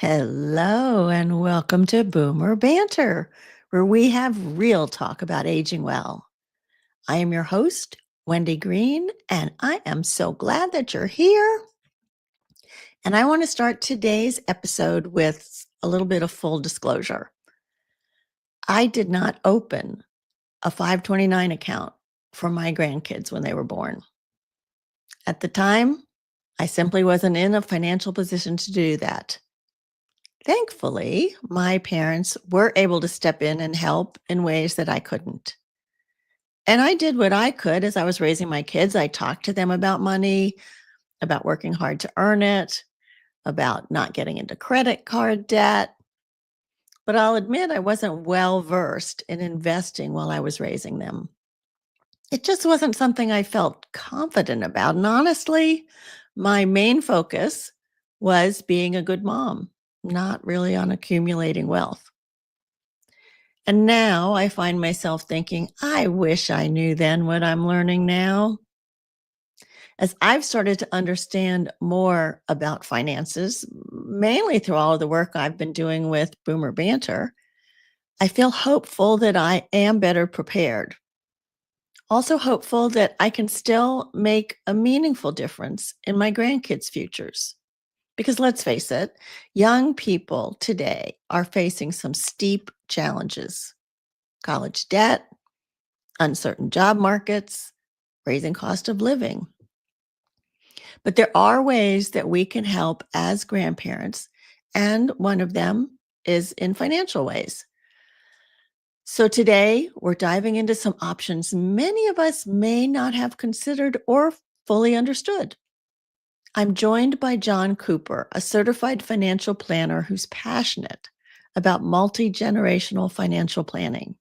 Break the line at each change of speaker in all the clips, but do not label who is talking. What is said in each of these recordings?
Hello, and welcome to Boomer Banter, where we have real talk about aging well. I am your host, Wendy Green, and I am so glad that you're here. And I want to start today's episode with a little bit of full disclosure. I did not open a 529 account for my grandkids when they were born. At the time, I simply wasn't in a financial position to do that. Thankfully, my parents were able to step in and help in ways that I couldn't. And I did what I could as I was raising my kids. I talked to them about money, about working hard to earn it, about not getting into credit card debt. But I'll admit I wasn't well versed in investing while I was raising them. It just wasn't something I felt confident about. And honestly, my main focus was being a good mom, not really on accumulating wealth. And now I find myself thinking, I wish I knew then what I'm learning now. As I've started to understand more about finances, mainly through all of the work I've been doing with Boomer Banter, I feel hopeful that I am better prepared. Also hopeful that I can still make a meaningful difference in my grandkids' futures. Because let's face it, young people today are facing some steep challenges: college debt, uncertain job markets, raising cost of living. But there are ways that we can help as grandparents, and one of them is in financial ways. So today, we're diving into some options many of us may not have considered or fully understood. I'm joined by John Cooper, a certified financial planner who's passionate about multi-generational financial planning.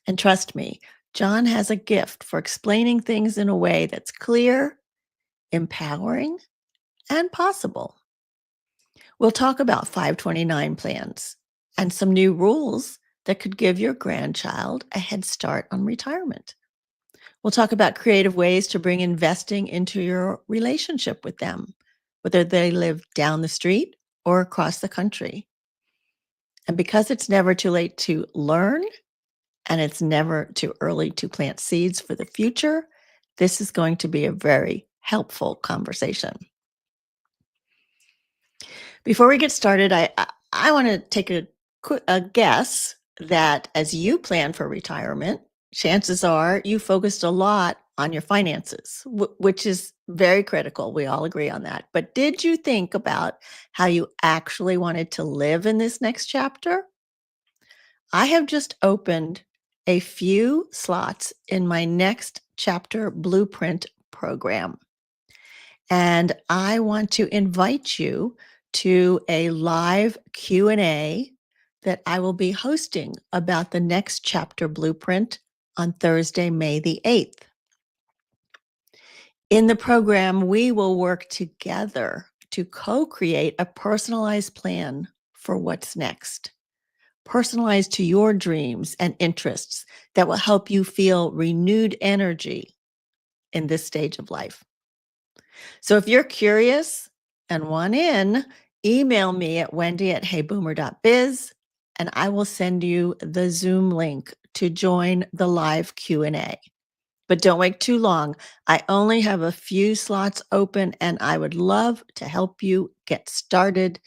And trust me, John has a gift for explaining things in a way that's clear, empowering, and possible. We'll talk about 529 plans and some new rules that could give your grandchild a head start on retirement. We'll talk about creative ways to bring investing into your relationship with them, whether they live down the street or across the country. And because it's never too late to learn, and it's never too early to plant seeds for the future, this is going to be a very helpful conversation. Before we get started, I want to take a guess that as you plan for retirement, chances are you focused a lot on your finances, which is very critical. We all agree on that. But did you think about how you actually wanted to live in this next chapter? I have just opened a few slots in my next chapter blueprint program. And I want to invite you to a live Q&A that I will be hosting about the next chapter blueprint on Thursday, May the 8th. In the program, we will work together to co-create a personalized plan for what's next, personalized to your dreams and interests that will help you feel renewed energy in this stage of life. So if you're curious and want in, email me at wendy@heyboomer.biz, and I will send you the Zoom link to join the live Q&A. But don't wait too long. I only have a few slots open, and I would love to help you get started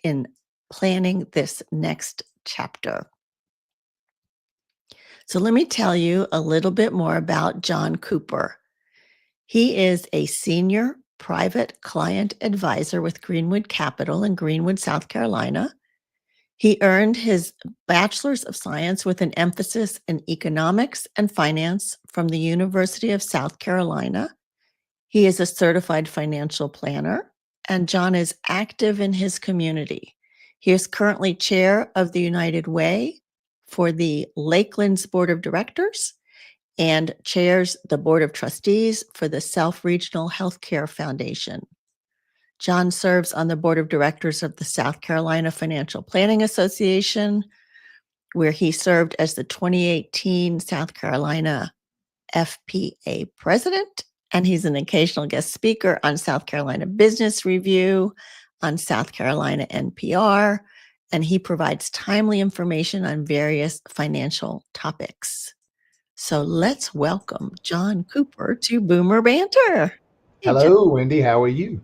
in planning this next chapter. So let me tell you a little bit more about John Cooper. He is a senior private client advisor with Greenwood Capital in Greenwood, South Carolina. He earned his Bachelor's of Science with an emphasis in economics and finance from the University of South Carolina. He is a certified financial planner, and John is active in his community. He is currently chair of the United Way for the Lakelands Board of Directors and chairs the Board of Trustees for the South Regional Healthcare Foundation. John serves on the Board of Directors of the South Carolina Financial Planning Association, where he served as the 2018 South Carolina FPA president, and he's an occasional guest speaker on South Carolina Business Review. on South Carolina NPR, and he provides timely information on various financial topics. So let's welcome John Cooper to Boomer Banter. Hey, John.
Hello, Wendy. How are you?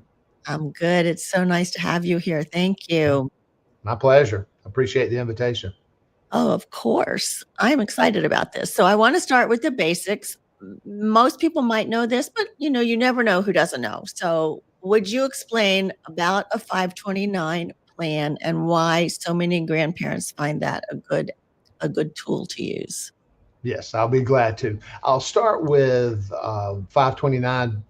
I'm good. It's so nice to have you here. Thank you.
My pleasure. Appreciate the invitation.
Oh, of course. I'm excited about this. So I want to start with the basics. Most people might know this, but you never know who doesn't know. So would you explain about a 529 plan and why so many grandparents find that a good tool to use?
Yes, I'll be glad to. I'll start with 529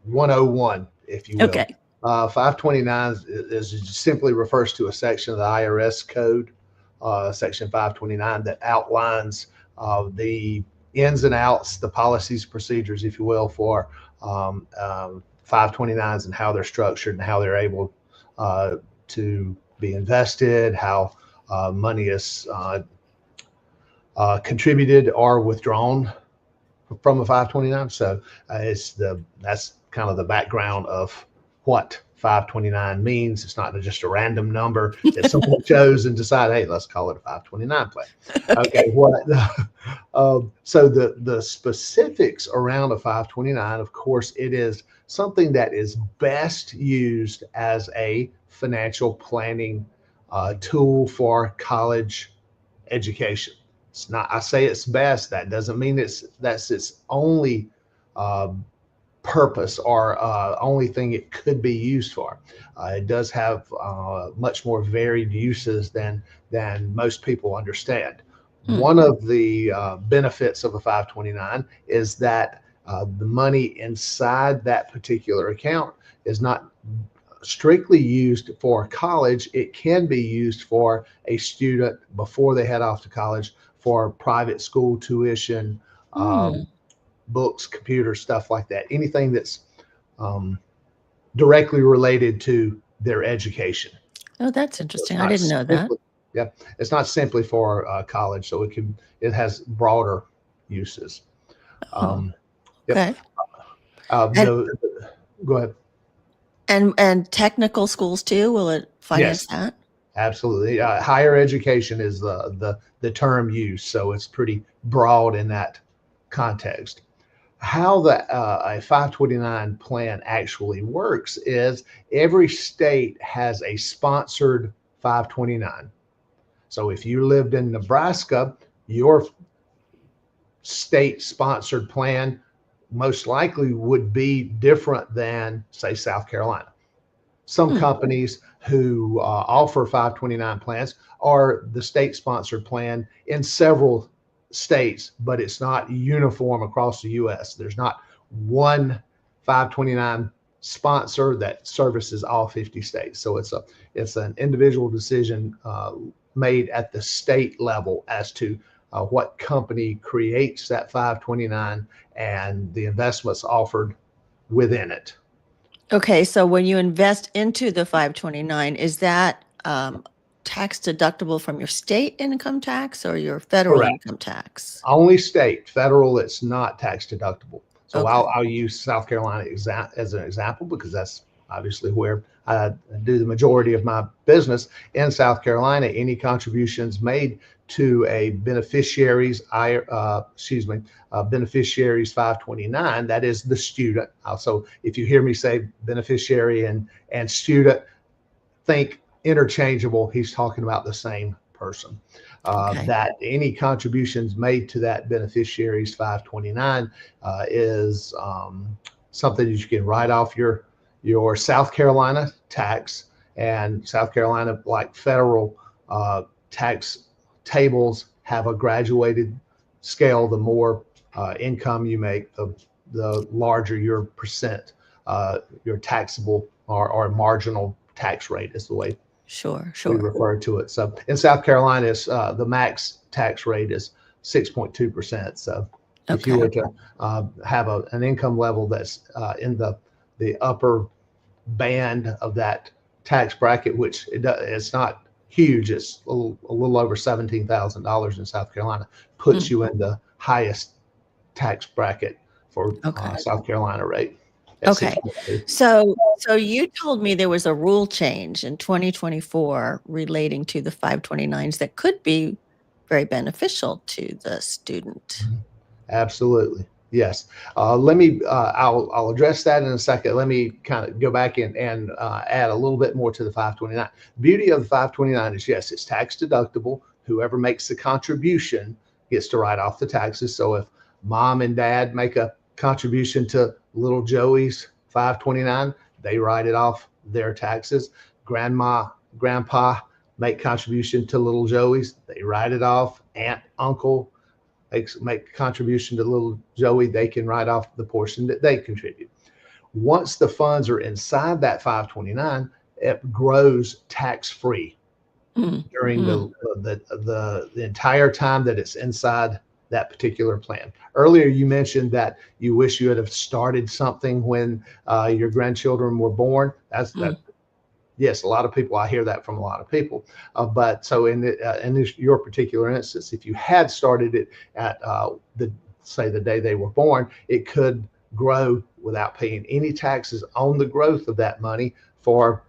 101, if you will.
Okay.
529 is simply refers to a section of the IRS code, section 529, that outlines the ins and outs, the policies, procedures, if you will, for 529s and how they're structured and how they're able to be invested, how money is contributed or withdrawn from a 529. So that's kind of the background of what 529 means. It's not just a random number that someone chose and decided, hey, let's call it a 529 plan. Okay, what? So the specifics around a 529, of course, it is something that is best used as a financial planning tool for college education. It's not. I say it's best. That doesn't mean that's its only uh, purpose or only thing it could be used for. It does have much more varied uses than most people understand. One of the benefits of a 529 is that the money inside that particular account is not strictly used for college. It can be used for a student before they head off to college for private school tuition,
Hmm.
books, computers, stuff like that. Anything that's um, directly related to their education.
Oh, that's
So it's
interesting. I
not
didn't know that.
simply, yeah, it's not simply for college. So it has broader uses.
Oh,
Um, yep.
okay. And
The Go ahead.
and technical schools too, will it finance
Yes.
that?
Absolutely. Higher education is the term used, so it's pretty broad in that context. How a 529 plan actually works is every state has a sponsored 529. So if you lived in Nebraska, your state sponsored plan most likely would be different than, say, South Carolina. Some
Hmm.
companies who offer 529 plans are the state sponsored plan in several states, but it's not uniform across the US. There's not one 529 sponsor that services all 50 states. So it's an individual decision made at the state level as to what company creates that 529 and the investments offered within it.
Okay, so when you invest into the 529, is that tax deductible from your state income tax or your federal
Correct.
income tax?
Only state, federal, it's not tax deductible. So
Okay.
I'll use South Carolina as an example because that's obviously where I do the majority of my business. In South Carolina, any contributions made to a beneficiary's 529, that is the student. Also, if you hear me say beneficiary and student, think interchangeable. He's talking about the same person.
Okay.
That any contributions made to that beneficiary's 529 is something that you can write off your South Carolina tax. And South Carolina, like federal tax tables, have a graduated scale. The more income you make, the larger your percent, your taxable or marginal tax rate is the way
Sure,
we
sure.
refer to it. So in South Carolina, the max tax rate is 6.2%. So if you
Okay.
were to have an income level that's in the upper band of that tax bracket, which it's not huge, it's a little over $17,000 in South Carolina, puts
Hmm.
you in the highest tax bracket for
Okay.
South Carolina rate. at
Okay.
62.
So you told me there was a rule change in 2024 relating to the 529s that could be very beneficial to the student.
Mhm. Absolutely. Yes. I'll address that in a second. Let me kind of go back and add a little bit more to the 529. Beauty of the 529 is, yes, it's tax deductible. Whoever makes the contribution gets to write off the taxes. So if mom and dad make a contribution to little Joey's 529, they write it off their taxes. Grandma, grandpa make contribution to little Joey's, they write it off. Aunt, uncle, make a contribution to little Joey, they can write off the portion that they contribute. Once the funds are inside that 529, it grows tax free
Mm,
during
mm,
the entire time that it's inside that particular plan. Earlier, you mentioned that you wish you had have started something when your grandchildren were born. That.
mm.
Yes, a lot of people. I hear that from a lot of people. But so in your particular instance, if you had started it at the day they were born, it could grow without paying any taxes on the growth of that money for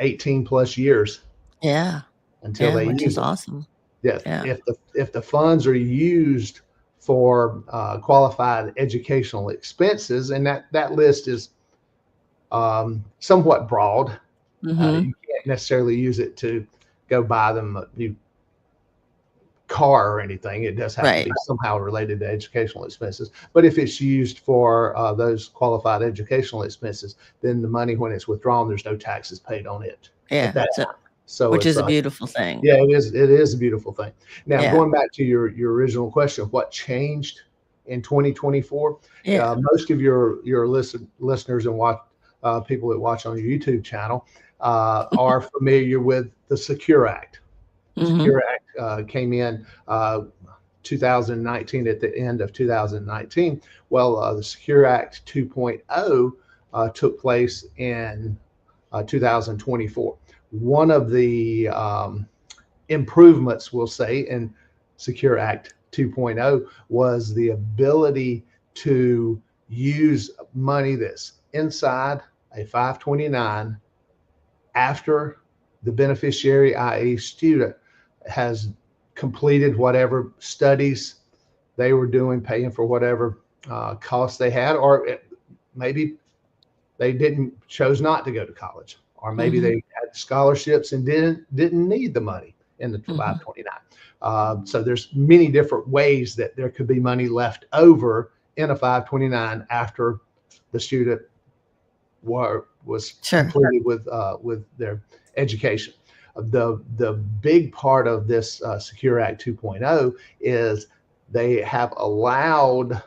18 plus years
Yeah.
until
Yeah,
they
which is
use it.
awesome.
Yes,
Yeah.
if the funds are used for qualified educational expenses, and that list is somewhat broad.
Mhm.
You can't necessarily use it to go buy them a new car or anything. It does have to
Right.
be somehow related to educational expenses. But if it's used for those qualified educational expenses, then the money, when it's withdrawn, there's no taxes paid on it at
Yeah.
that
So
time. So
which
it's
is a beautiful thing.
yeah, it is a beautiful thing. Now,
Yeah.
going back to your original question, what changed in 2024?
Yeah.
Most of your listeners and people that watch on your YouTube channel are familiar with the Secure Act.
Mhm.
Secure Act came in 2019, at the end of 2019. Well, the Secure Act 2.0 took place in 2024. One of the improvements, we'll say, in Secure Act 2.0 was the ability to use money that's inside a 529 after the beneficiary, i.e., student, has completed whatever studies they were doing, paying for whatever costs they had, or maybe they didn't chose not to go to college, or maybe
Mhm.
they had scholarships and didn't need the money in the
Mhm.
529. So there's many different ways that there could be money left over in a 529 after the student was
Sure.
completed with their education. The big part of this Secure Act 2.0 is they have allowed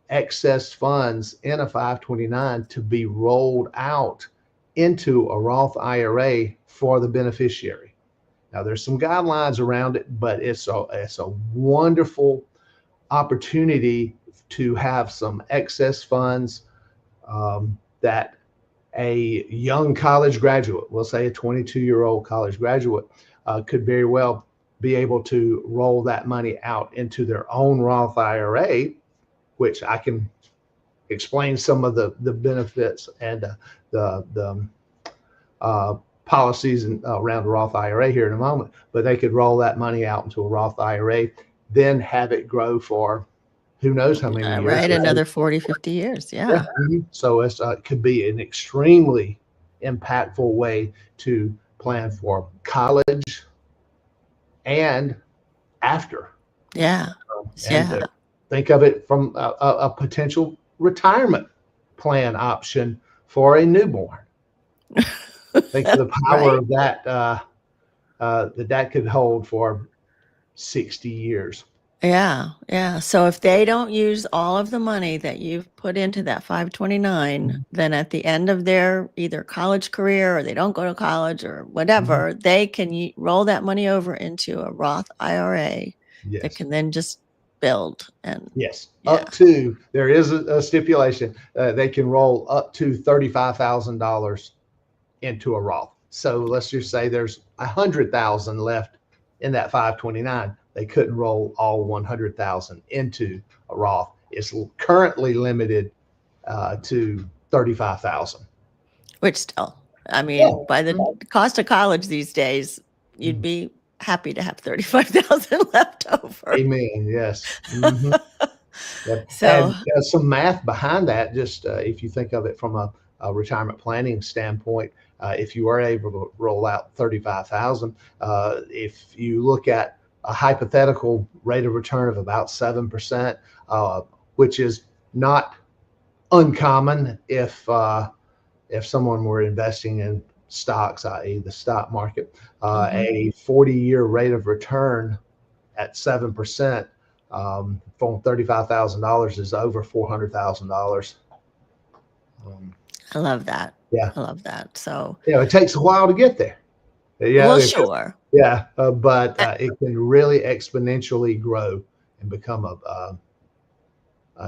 excess funds in a 529 to be rolled out into a Roth IRA for the beneficiary. Now, there's some guidelines around it, but it's a wonderful opportunity to have some excess funds that a young college graduate, we'll say a 22-year-old college graduate, could very well be able to roll that money out into their own Roth IRA, which I can explain some of the benefits and the policies around the Roth IRA here in a moment. But they could roll that money out into a Roth IRA, then have it grow for who knows how many years.
Right, another 40, 50 years.
Yeah.
Yeah.
So it could be an extremely impactful way to plan for college and after.
Yeah.
And
Yeah.
think of it from a potential retirement plan option for a newborn. Think of the power
Right?
of that could hold for 60 years.
Yeah, yeah. So if they don't use all of the money that you've put into that 529,
Mhm.
then at the end of their either college career or they don't go to college or
Mhm.
whatever, they can roll that money over into a Roth IRA that
Yes.
can then just build and
Yes,
yeah.
there is a stipulation. They can roll up to $35,000 into a Roth. So let's just say there's 100,000 left in that 529. They couldn't roll all 100,000 into a Roth. It's currently limited to $35,000.
Which still, I
Yeah.
mean, by the cost of college these days, you'd be happy to have 35,000 left over.
Amen. Yes. Hmm. Yep.
So,
And some math behind that, just if you think of it from a retirement planning standpoint, if you are able to roll out 35,000, if you look at a hypothetical rate of return of about 7%, which is not uncommon if someone were investing in stocks, i.e., the stock market, a 40-year rate of return at 7%, from $35,000 is over $400,000.
I love that.
Yeah,
I love that. So,
it takes a while to get there. Yeah,
well, sure.
yeah, but
A-
it can really exponentially grow and become a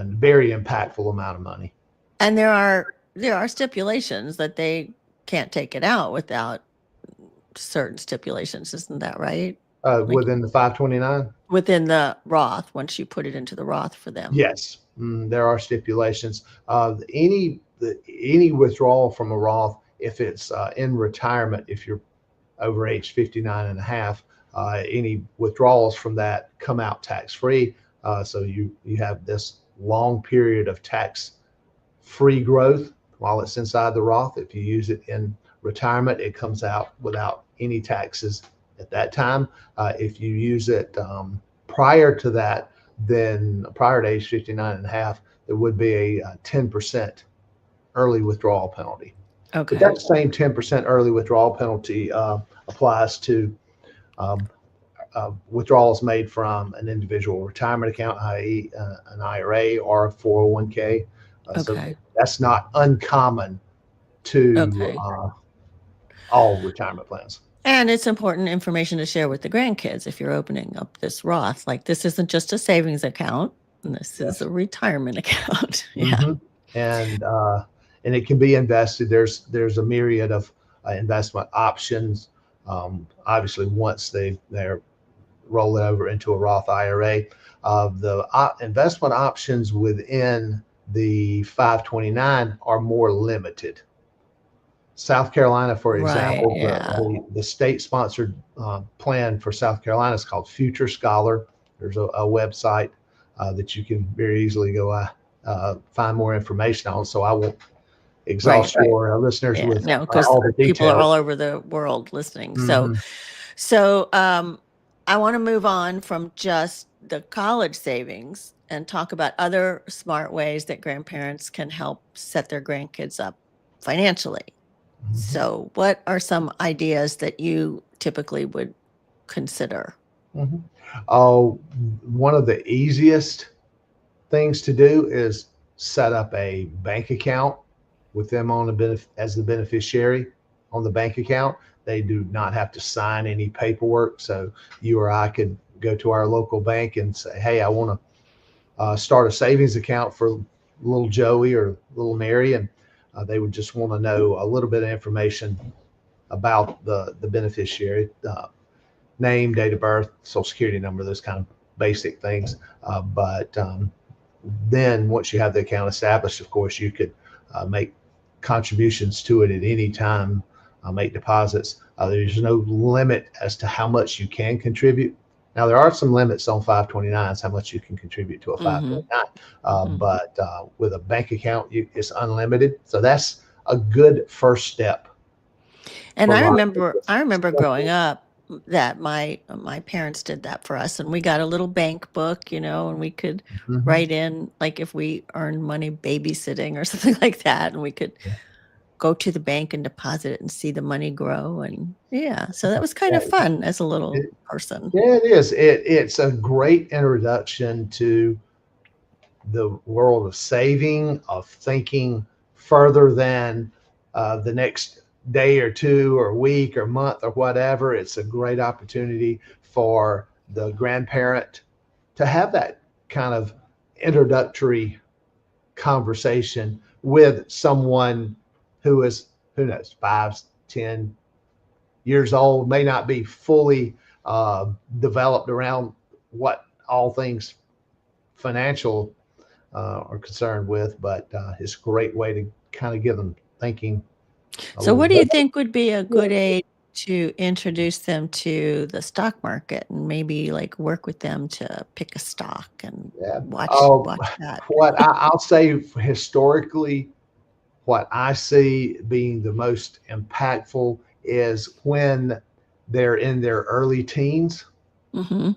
very impactful amount of money.
And there are stipulations that they can't take it out without certain stipulations, isn't that right? Like
Within the 529.
within the Roth, once you put it into the Roth for them.
Yes, there are stipulations. Any withdrawal from a Roth, if it's in retirement, if you're over age 59 and a half, any withdrawals from that come out tax free. So you have this long period of tax free growth while it's inside the Roth. If you use it in retirement, it comes out without any taxes at that time. If you use it prior to that, then prior to age 59 and a half, there would be a 10% early withdrawal penalty.
Okay.
But that same 10% early withdrawal penalty applies to withdrawals made from an individual retirement account, i.e., an IRA or a 401k. So
Okay.
that's not uncommon to
Okay.
all retirement plans.
And it's important information to share with the grandkids if you're opening up this Roth. Like, this isn't just a savings account. This is a retirement account. Yeah.
Mm-hmm. And it can be invested. There's a myriad of investment options. Obviously, once they're roll it over into a Roth IRA, the investment options within the 529 are more limited. South Carolina, for example,
Yeah.
the state-sponsored plan for South Carolina is called Future Scholar. There's a website that you can very easily go find more information on. So I won't exhaust your listeners with
no, because
all the
people are
details.
all over the world listening.
Mhm.
So I want to move on from just the college savings and talk about other smart ways that grandparents can help set their grandkids up financially. So, what are some ideas that you typically would consider?
One of the easiest things to do is set up a bank account with them on as the beneficiary on the bank account. They do not have to sign any paperwork. So you or I could go to our local bank and say, hey, I want to start a savings account for little Joey or little Mary. And they would just want to know a little bit of information about the beneficiary, name, date of birth, social security number, those kind of basic things. But then once you have the account established, of course, you could make contributions to it at any time, make deposits. There's no limit as to how much you can contribute. Now, there are some limits on 529s, how much you can contribute to a 529. But with a bank account, it's unlimited. So that's a good first step.
And I remember growing up that my parents did that for us, and we got a little bank book, and we could write in, like, if we earned money babysitting or something like that, and we could go to the bank and deposit it and see the money grow. And so that was kind of fun as a little person.
Yeah, it is. It's a great introduction to the world of saving, of thinking further than the next day or two or week or month or whatever. It's a great opportunity for the grandparent to have that kind of introductory conversation with someone who is, who knows, 5, 10 years old, may not be fully developed around what all things financial are concerned with, but it's a great way kind of get them thinking a
So
little
what do you
bit.
think would be a
Yeah.
good age to introduce them to the stock market and maybe like work with them to pick a stock and
Yeah.
watch that?
I'll say historically, what I see being the most impactful is when they're in their early teens.
Mhm.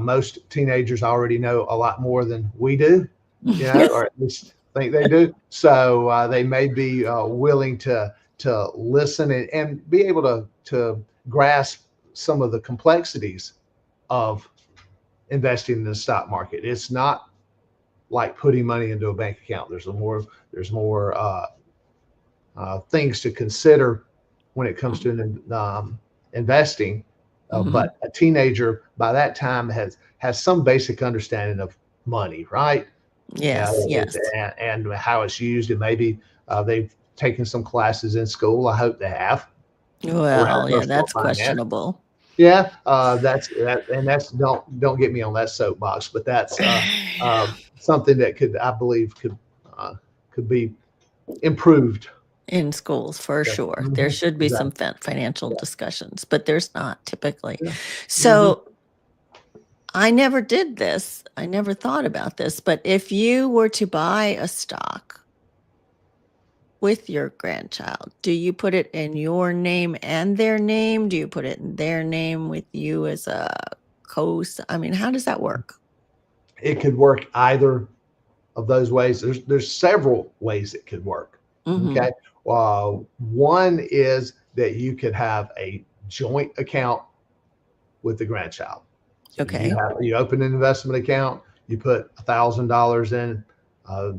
Most teenagers already know a lot more than we do, or at least think they do. So they may be willing to listen and be able to grasp some of the complexities of investing in the stock market. It's not like putting money into a bank account. There's more things to consider when it comes to investing.
Mhm.
But a teenager by that time has some basic understanding of money, right?
Yes,
It's,
yes.
and how it's used. And maybe they've taken some classes in school. I hope they have around
Well, yeah,
personal
that's
finance.
questionable.
Yeah, and that's don't get me on that soapbox, but that's something that I believe could be improved.
In schools, for
Yeah.
sure. There
Mhm.
should be some
Exactly.
financial
Yeah.
discussions, but there's not typically.
Yeah. Mhm.
So I never did this. I never thought about this, but if you were to buy a stock with your grandchild, do you put it in your name and their name? Do you put it in their name with you as a I mean, how does that work?
It could work either of those ways. There's several ways it could work.
Mhm.
Okay. One is that you could have a joint account with the grandchild. So
Okay.
you open an investment account, you put $1,000 in, uh,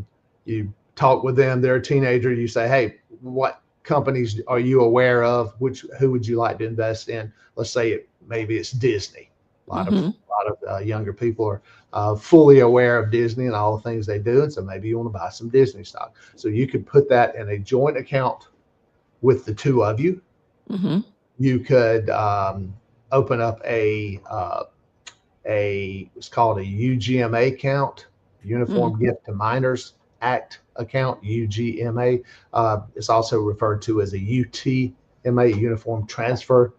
you talk with them. They're a teenager. You say, hey, what companies are you aware of? Who would you like to invest in? Let's say maybe it's Disney.
Mhm.
A lot of younger people are fully aware of Disney and all the things they do, and so maybe you want to buy some Disney stock. So you could put that in a joint account with the two of you.
Mhm.
You could open up it's called a UGMA account,
Mm.
Uniform Gift to Minors Act account, UGMA. It's also referred to as a UTMA, Uniform Transfer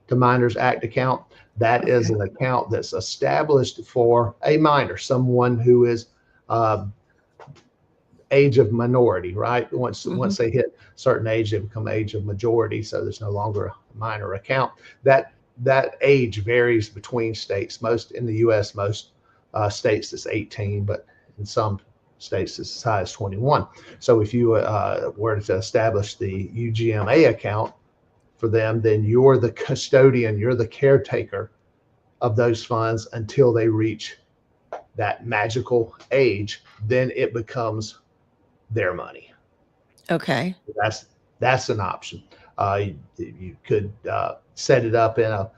to Minors Act account. That is
Okay.
an account that's established for a minor, someone who is uh, age of minority, right? Once
Mhm.
they hit certain age, they become age of majority. So there's no longer a minor account. That age varies between states. Most in the U.S., most states it's 18, but in some states it's as high as 21. So if you were to establish the UGMA account for them, then you're the custodian, you're the caretaker of those funds until they reach that magical age. Then it becomes their money.
Okay.
That's an option. You could set it up in a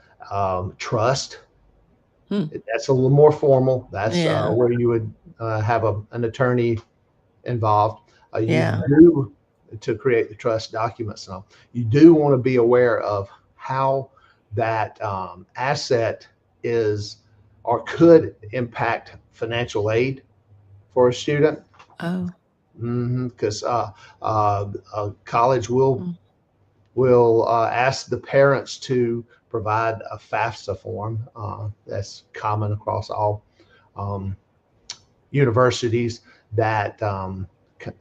trust.
Hmm.
That's a little more formal. That's
Yeah.
where you would have an attorney involved. You
Yeah.
do to create the trust documents. Now, you do want to be aware of how that asset is or could impact financial aid for a student.
Oh.
Because college will
Mm.
will ask the parents to provide a FAFSA form. That's common across all um, universities that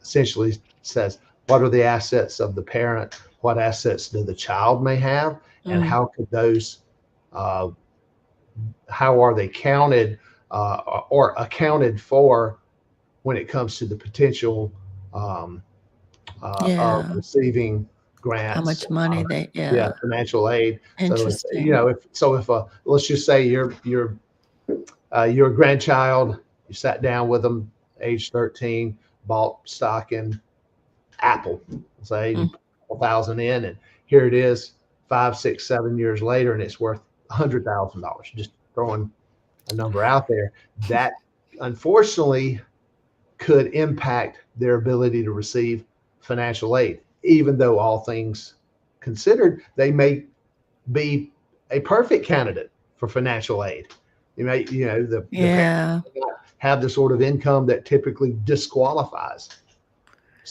essentially says what are the assets of the parent, what assets do the child may have, and
Mm.
uh, how are they counted or accounted for when it comes to the potential um, of
Yeah.
receiving
How
grants,
much money they,
yeah,
yeah.
financial aid. So if
Interesting.
if let's just say you're a grandchild, you sat down with them, age 13, bought stock in Apple, say you
Mm.
put 1,000 in, and here it is, 5, 6, 7 years later, and it's worth $100,000. Just throwing a number out there. That unfortunately could impact their ability to receive financial aid, even though all things considered, they may be a perfect candidate for financial aid. The parents
Yeah.
have the sort of income that typically disqualifies.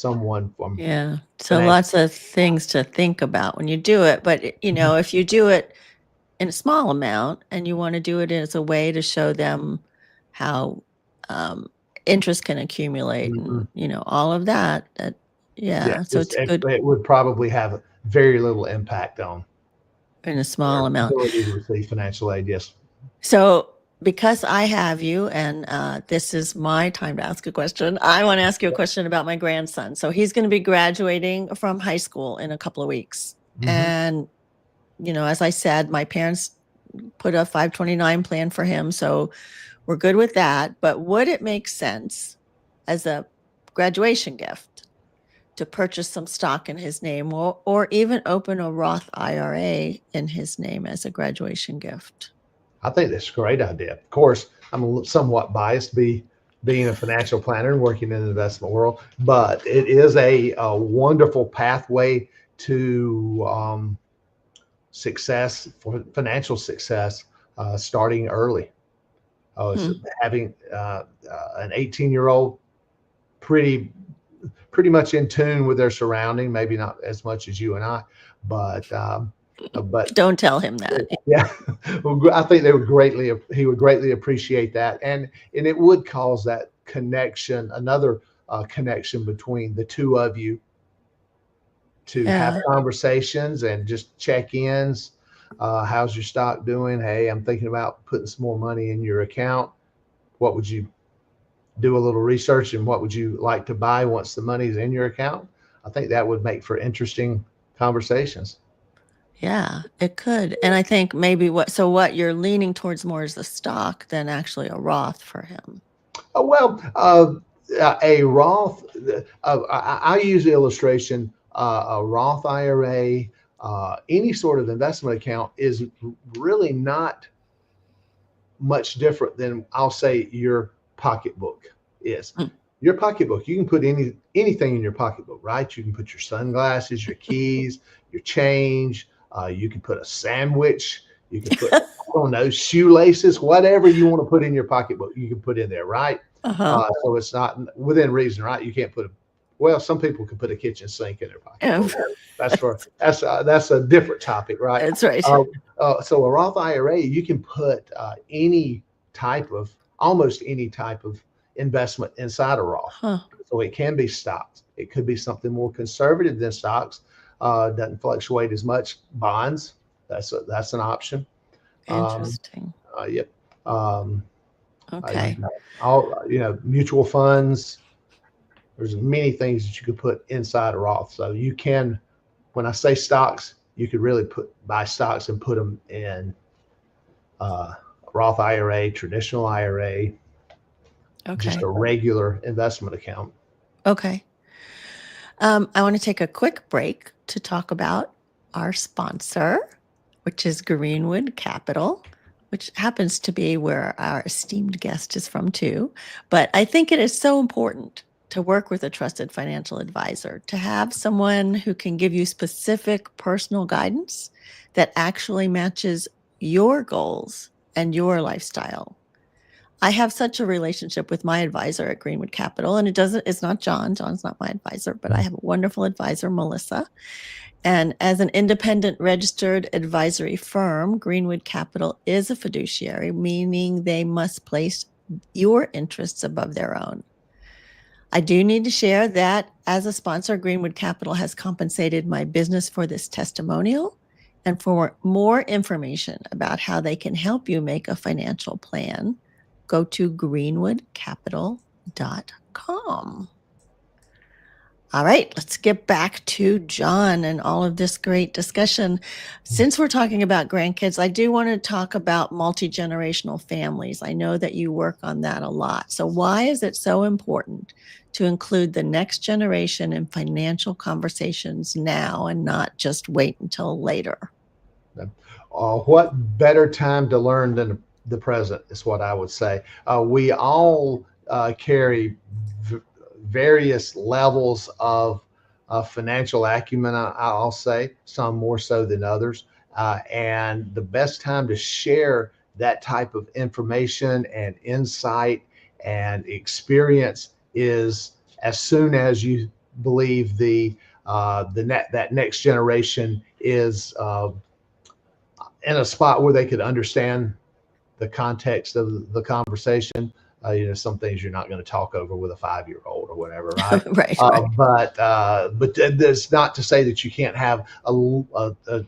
someone from
Yeah. So
financial.
lots of things to think about when you do it. But, if you do it in a small amount and you want to do it as a way to show them how um, interest can accumulate and,
Mhm.
all of that,
Yeah,
yeah. So
just
it's good
it would probably have very little impact on
in a
their
small amount.
ability to receive financial aid. Yes.
So, because I have you, and this is my time to ask a question, I want to ask you a question about my grandson. So, he's going to be graduating from high school in a couple of weeks.
Hmm.
And, as I said, my parents put a 529 plan for him. So, we're good with that. But would it make sense as a graduation gift to purchase some stock in his name or even open a Roth IRA in his name as a graduation gift?
I think that's a great idea. Of course, I'm somewhat biased, being a financial planner and working in the investment world, but it is a wonderful pathway to success, for financial success, starting early. So
Hmm.
having an 18-year-old pretty pretty much in tune with their surrounding, maybe not as much as you and I, but but
Don't tell him that.
yeah, well, I think he would greatly appreciate that, and it would cause that connection, another connection between the two of you, to have
Yeah.
conversations and just check-ins. How's your stock doing? Hey, I'm thinking about putting some more money in your account. What would you do? A little research, and what would you like to buy once the money's in your account? I think that would make for interesting conversations.
Yeah, it could. And I think maybe what you're leaning towards more is the stock than actually a Roth for him.
Well, a Roth, I use the illustration, a Roth IRA, any sort of investment account is really not much different than, I'll say, your pocketbook is.
Mm.
Your pocketbook, you can put anything in your pocketbook, right? You can put your sunglasses, your keys, your change. You can put a sandwich. You can put, I don't know, shoelaces, whatever you want to put in your pocketbook, you can put in there, right?
Uh-huh.
So it's not within reason, right? You can't put well, some people can put a kitchen sink in their
Yeah.
pocketbook. That's a different topic, right?
That's right.
Uh, so a Roth IRA, you can put almost any type of investment inside a Roth.
Huh.
So it can be stocks. It could be something more conservative than stocks. Doesn't fluctuate as much. Bonds. That's an option. Um,
Interesting.
yep. Um,
Okay.
mutual funds. There's many things that you could put inside a Roth. So you can, when I say stocks, you could really buy stocks and put them in Roth IRA, traditional IRA, just
Okay.
a regular investment account.
Okay. I want to take a quick break to talk about our sponsor, which is Greenwood Capital, which happens to be where our esteemed guest is from too. But I think it is so important to work with a trusted financial advisor, to have someone who can give you specific personal guidance that actually matches your goals and your lifestyle. I have such a relationship with my advisor at Greenwood Capital, and it's not John. John's not my advisor, but I have a wonderful advisor, Melissa. And as an independent registered advisory firm, Greenwood Capital is a fiduciary, meaning they must place your interests above their own. I do need to share that as a sponsor, Greenwood Capital has compensated my business for this testimonial. And for more information about how they can help you make a financial plan, go to greenwoodcapital.com. All right, let's get back to John and all of this great discussion. Since we're talking about grandkids, I do want to talk about multi-generational families. I know that you work on that a lot. So why is it so important to include the next generation in financial conversations now and not just wait until later?
What better time to learn than the present is what I would say. We all carry various levels of financial acumen, I'll say, some more so than others. And the best time to share that type of information and insight and experience is as soon as you believe that next generation is in a spot where they could understand the context of the conversation. Some things you're not going to talk over with a 5-year-old or whatever, right?
Right.
But that's not to say that you can't have a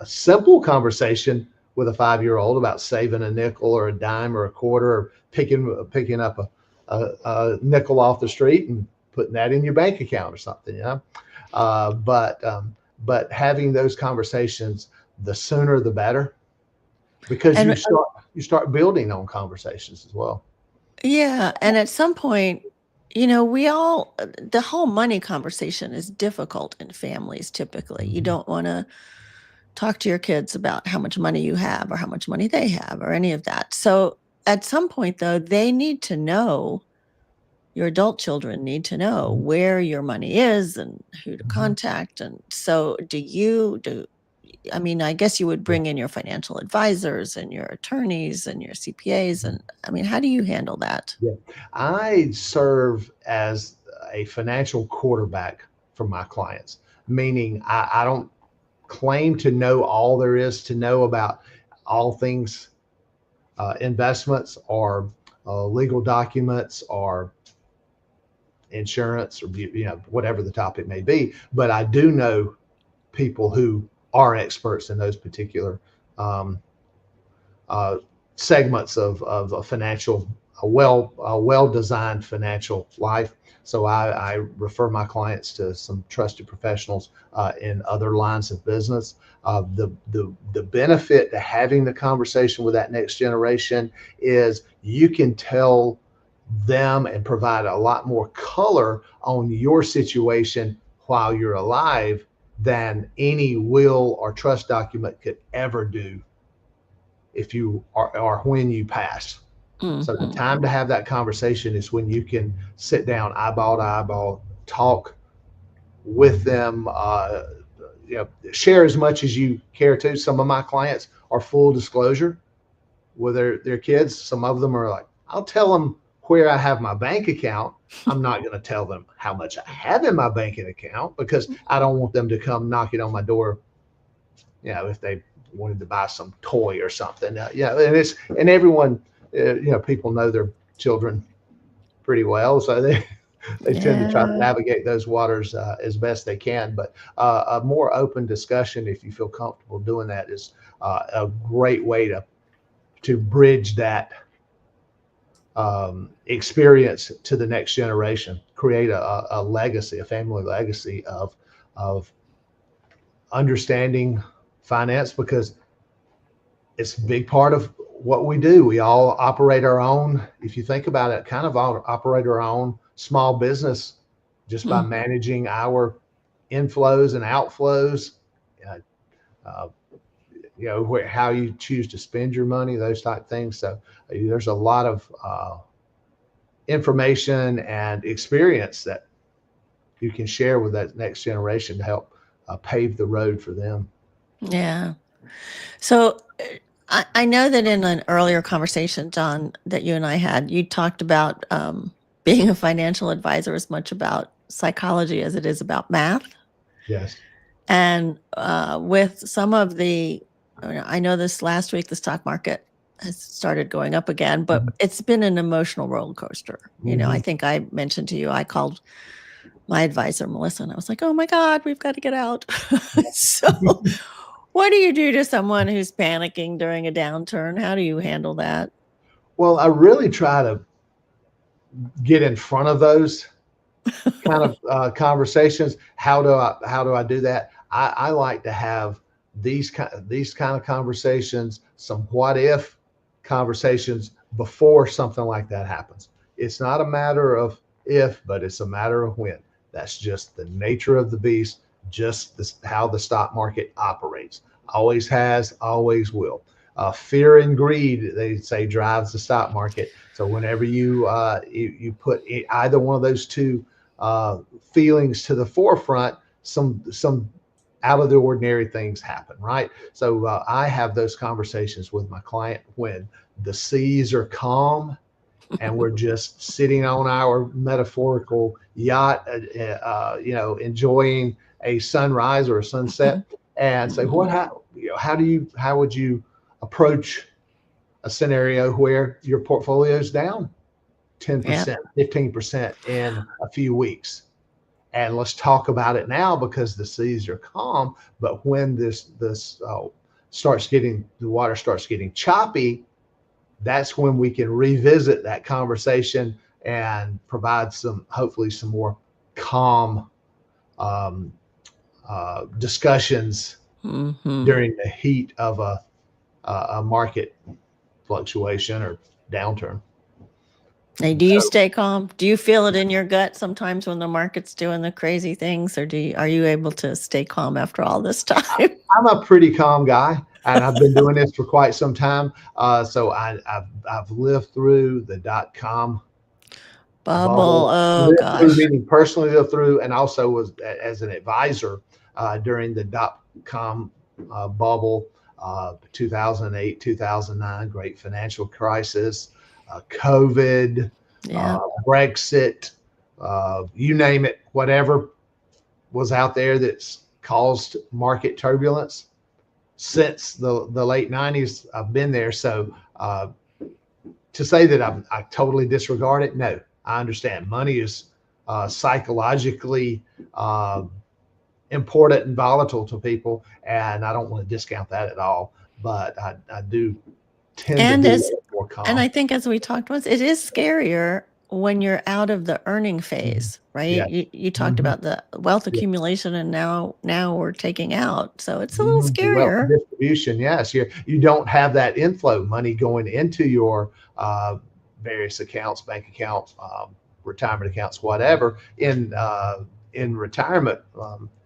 simple conversation with a 5-year-old about saving a nickel or a dime or a quarter, or picking up a nickel off the street and putting that in your bank account or something, but having those conversations, the sooner the better, because
And
you start building on conversations as well.
yeah, and at some point, the whole money conversation is difficult in families typically. You don't want to talk to your kids about how much money you have or how much money they have or any of that. So at some point, though, they need to know, your adult children need to know where your money is and who to contact. And so I guess you would bring in your financial advisors and your attorneys and your CPAs. And how do you handle that?
Yeah. I serve as a financial quarterback for my clients, meaning I don't claim to know all there is to know about all things investments or legal documents or insurance, or whatever the topic may be. But I do know people who are experts in those particular um, segments of a financial, a well-designed financial life. So I refer my clients to some trusted professionals in other lines of business. The benefit to having the conversation with that next generation is you can tell them and provide a lot more color on your situation while you're alive than any will or trust document could ever do if you are, or when you pass. So the time to have that conversation is when you can sit down eyeball to eyeball, talk with them, share as much as you care to. Some of my clients are full disclosure with their kids. Some of them are like, I'll tell them where I have my bank account. I'm not going to tell them how much I have in my banking account, because I don't want them to come knocking on my door, if they wanted to buy some toy or something. And everyone, people know their children pretty well, so they tend to try to navigate those waters as best they can. But a more open discussion, if you feel comfortable doing that, is a great way to bridge that experience to the next generation, create a legacy, a family legacy of understanding finance, because it's a big part of what we do. We all operate our own, if you think about it, kind of operate our own small business just by managing our inflows and outflows, how you choose to spend your money, those type things. So there's a lot of information and experience that you can share with that next generation to help pave the road for them.
Yeah. So I know that in an earlier conversation, John, that you and I had, you talked about being a financial advisor as much about psychology as it is about math.
Yes.
And with some of I know this last week, the stock market has started going up again, but it's been an emotional roller coaster. I think I mentioned to you, I called my advisor, Melissa, and I was like, oh my God, we've got to get out. So what do you do to someone who's panicking during a downturn? How do you handle that?
Well, I really try to get in front of those kind of conversations. How do I do that? I like to have these kind of conversations, some what if conversations before something like that happens. It's not a matter of if, but it's a matter of when. That's just the nature of the beast, how the stock market operates. Always has, always will. Fear and greed, they say, drives the stock market. So whenever you put either one of those two feelings to the forefront, some out of the ordinary things happen, right? So I have those conversations with my client when the seas are calm and we're just sitting on our metaphorical yacht, enjoying a sunrise or a sunset, and say, how would you approach a scenario where your portfolio is down 10%, 15% in a few weeks? And let's talk about it now because the seas are calm. But when the water starts getting choppy, that's when we can revisit that conversation and provide hopefully some more calm discussions during the heat of a market fluctuation or downturn.
Hey, do you stay calm? Do you feel it in your gut sometimes when the market's doing the crazy things, or are you able to stay calm after all this time?
I'm a pretty calm guy, and I've been doing this for quite some time. So I've lived through the .com
bubble. Oh gosh.
Meaning personally lived through, and also was as an advisor during the .com bubble, 2008, 2009, great financial crisis, COVID, Brexit, you name it, whatever was out there that's caused market turbulence. Since the late 90s, I've been there. So to say that I totally disregard it, no. I understand money is psychologically important and volatile to people, and I don't want to discount that at all. But I do tend to be more calm.
And I think, as we talked once, it is scarier when you're out of the earning phase, right? Yeah. You talked about the wealth accumulation, and now we're taking out. So it's a little scarier.
Wealth distribution, yes. You don't have that inflow money going into your various accounts, bank accounts, retirement accounts, whatever, in retirement,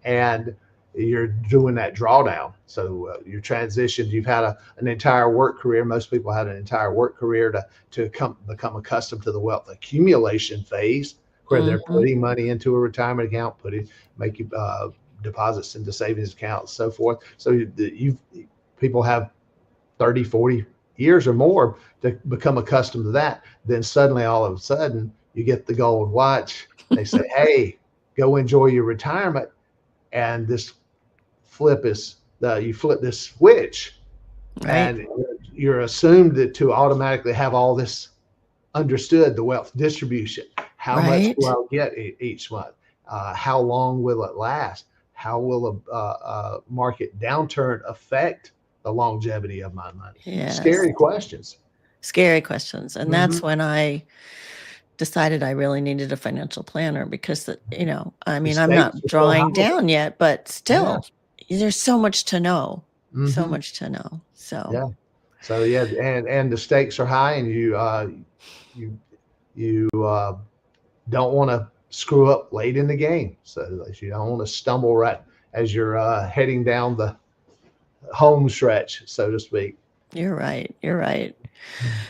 and you're doing that drawdown. So your transition, you've had an entire work career. Most people had an entire work career to become accustomed to the wealth accumulation phase, where they're putting money into a retirement account, making deposits into savings accounts, so forth. So people have 30, 40 years or more to become accustomed to that. Then suddenly, all of a sudden, you get the gold watch. They say, hey, go enjoy your retirement. And you flip this switch, right, and you're assumed to automatically have all this understood, the wealth distribution. How much will I get each month? How long will it last? How will a market downturn affect the longevity of my money? Yes. Scary questions.
And that's when I decided I really needed a financial planner, because I'm not drawing down yet, but still, there's so much to know. So much to know. So
and the stakes are high, and you don't want to screw up late in the game. So you don't want to stumble right as you're heading down the home stretch, so to speak.
You're right.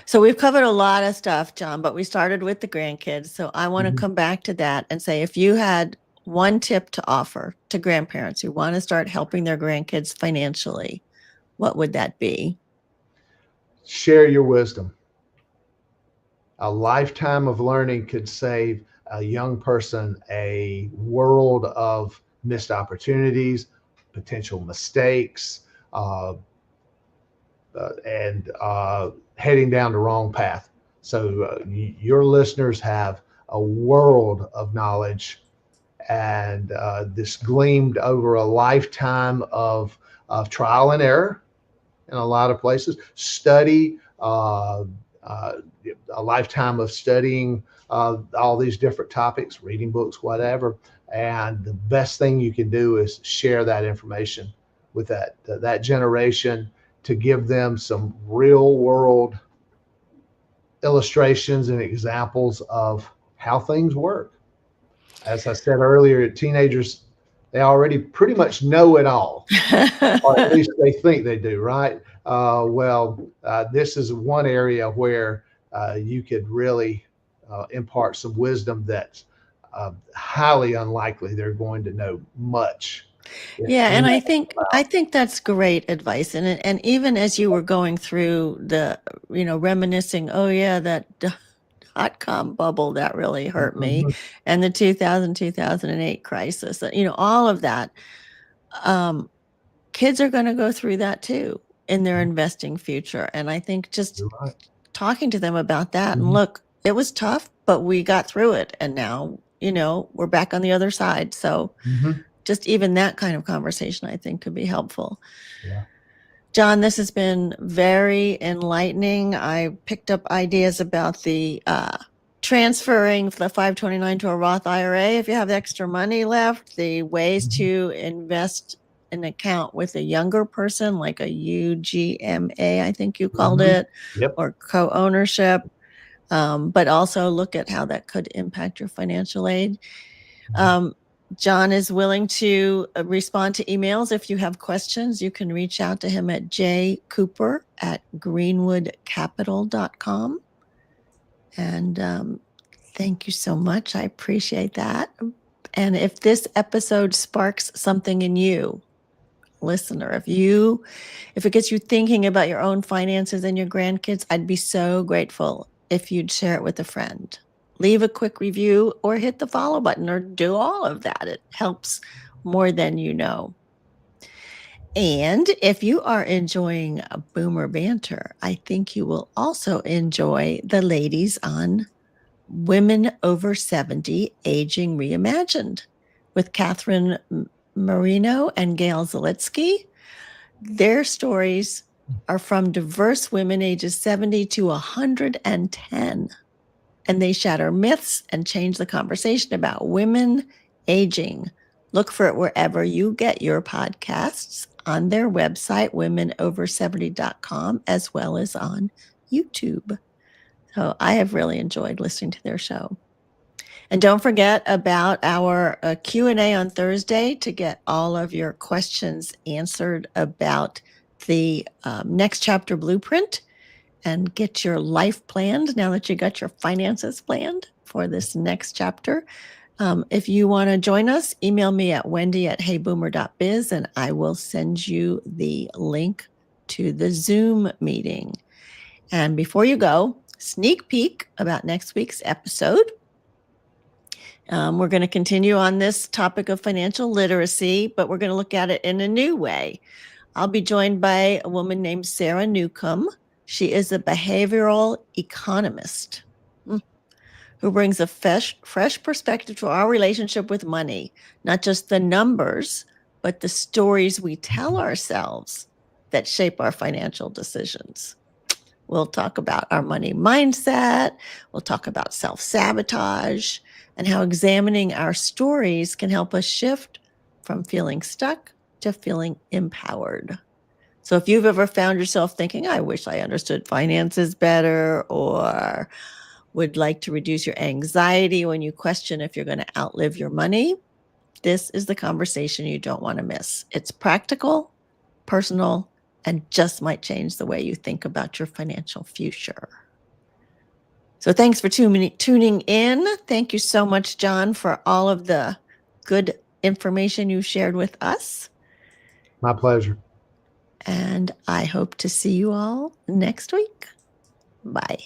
So we've covered a lot of stuff, John, but we started with the grandkids. So I want to come back to that and say, if you had one tip to offer to grandparents who want to start helping their grandkids financially, what would that be?
Share your wisdom. A lifetime of learning could save a young person a world of missed opportunities, potential mistakes, and heading down the wrong path. So your listeners have a world of knowledge, and this gleamed over a lifetime of trial and error in a lot of places. Study, a lifetime of studying all these different topics, reading books, whatever. And the best thing you can do is share that information with that generation, to give them some real world illustrations and examples of how things work. As I said earlier, teenagers, they already pretty much know it all, or at least they think they do, right? This is one area where you could really impart some wisdom that's highly unlikely they're going to know much.
Yeah, and I think that's great advice. And even as you were going through the, reminiscing, that dot-com bubble that really hurt me,
Mhm.
and the 2008 crisis, all of that. Kids are going to go through that too in their investing future. And I think just
You're right.
talking to them about that, and
Mhm.
look, it was tough, but we got through it. And now, we're back on the other side. So
Mhm.
just even that kind of conversation, I think, could be helpful.
Yeah.
John, this has been very enlightening. I picked up ideas about the transferring the 529 to a Roth IRA if you have extra money left, the ways to invest an account with a younger person, like a UGMA, I think you called it,
Yep.
or co-ownership, but also look at how that could impact your financial aid. John is willing to respond to emails. If you have questions, you can reach out to him at jcooper@greenwoodcapital.com. And thank you so much. I appreciate that. And if this episode sparks something in you, listener, if it gets you thinking about your own finances and your grandkids, I'd be so grateful if you'd share it with a friend. Leave a quick review or hit the follow button or do all of that. It helps more than you know. And if you are enjoying Boomer Banter, I think you will also enjoy the ladies on Women Over 70 Aging Reimagined with Catherine Marino and Gail Zalitsky. Their stories are from diverse women ages 70 to 110, and they shatter myths and change the conversation about women aging. Look for it wherever you get your podcasts, on their website, womenover70.com, as well as on YouTube. So I have really enjoyed listening to their show. And don't forget about our Q&A on Thursday to get all of your questions answered about the next chapter blueprint and get your life planned now that you got your finances planned for this next chapter. If you want to join us, email me at wendy@heyboomer.biz and I will send you the link to the Zoom meeting. And before you go, sneak peek about next week's episode. We're going to continue on this topic of financial literacy, but we're going to look at it in a new way. I'll be joined by a woman named Sarah Newcomb. She is a behavioral economist who brings a fresh perspective to our relationship with money, not just the numbers, but the stories we tell ourselves that shape our financial decisions. We'll talk about our money mindset. We'll talk about self-sabotage and how examining our stories can help us shift from feeling stuck to feeling empowered. So if you've ever found yourself thinking, I wish I understood finances better, or would like to reduce your anxiety when you question if you're going to outlive your money, this is the conversation you don't want to miss. It's practical, personal, and just might change the way you think about your financial future. So thanks for tuning in. Thank you so much, John, for all of the good information you shared with us.
My pleasure.
And I hope to see you all next week. Bye.